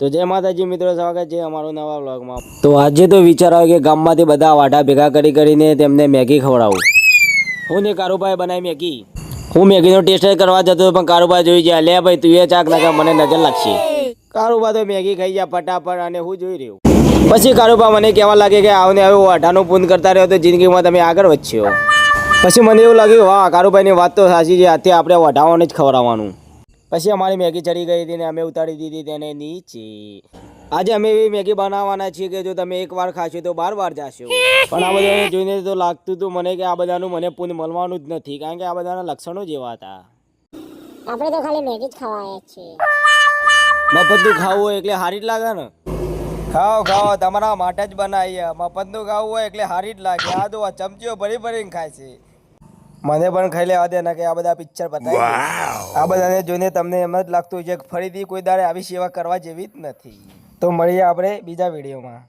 તો જય માતાજી મિત્રો, સ્વાગત છે અમારું નવા વ્લોગમાં। તો આજે તો વિચાર આવ્યો કે ગામમાંથી બધા વાઢા ભેગા કરીને તેમને મેગી ખવડાવું। હું ને કારુભાઈ બનાવી મેગી। હું મેગીનો ટેસ્ટ કરવા જતો પણ કારુભાઈ જોઈ ગયા, લે ભાઈ તું એ ચાક નકર મને નજર લાગશે। કારુભાઈ તો મેગી ખાઈ ગયા ફટાફટ, અને હું જોઈ રહ્યો। પછી કારુભાઈ મને કહેવા લાગે કે આવને આવું વાઢાનું પૂન કરતા રહ્યો તો જિંદગીમાં તમે આગળ વધશો। પછી મને એવું લાગ્યું વાહ કારુભાઈની વાત તો સાચી છે, આથી આપણે વાઢાઓને જ ખવડાવવાનું। પછી અમારી મેગી ચડી ગઈ હતી ને અમે ઉતારી દીધી તેને નીચે। આજે અમે એવી મેગી બનાવવાના છીએ કે જો તમે એકવાર ખાશો તો બાર જશો। પણ આ બધાને જોઈને તો લાગતું હતું મને કે આ બધાનું મને પુણ્ય મળવાનું જ નથી, કારણ કે આ બધાના લક્ષણો જેવા હતા। આપણે તો ખાલી મેગી જ ખાવા છીએ। મફતનું ખાવું હોય એટલે હારી જ લાગે ને। ખાઓ ખાઓ, તમારા માટે જ બનાવીએ। મફતનું ખાવું હોય એટલે હારી જ લાગે। આ તો ચમચીઓ ભરીને ખાય છે। મને પણ ખાઈ લેવા દે ને કે આ બધા પિક્ચર બતાવી દે। આ બધાને જોઈને તમને એમ જ લાગતું છે કે ફરીથી કોઈ દાડે આવી સેવા કરવા જેવી જ નથી। તો મળીએ આપણે બીજા વિડીયોમાં।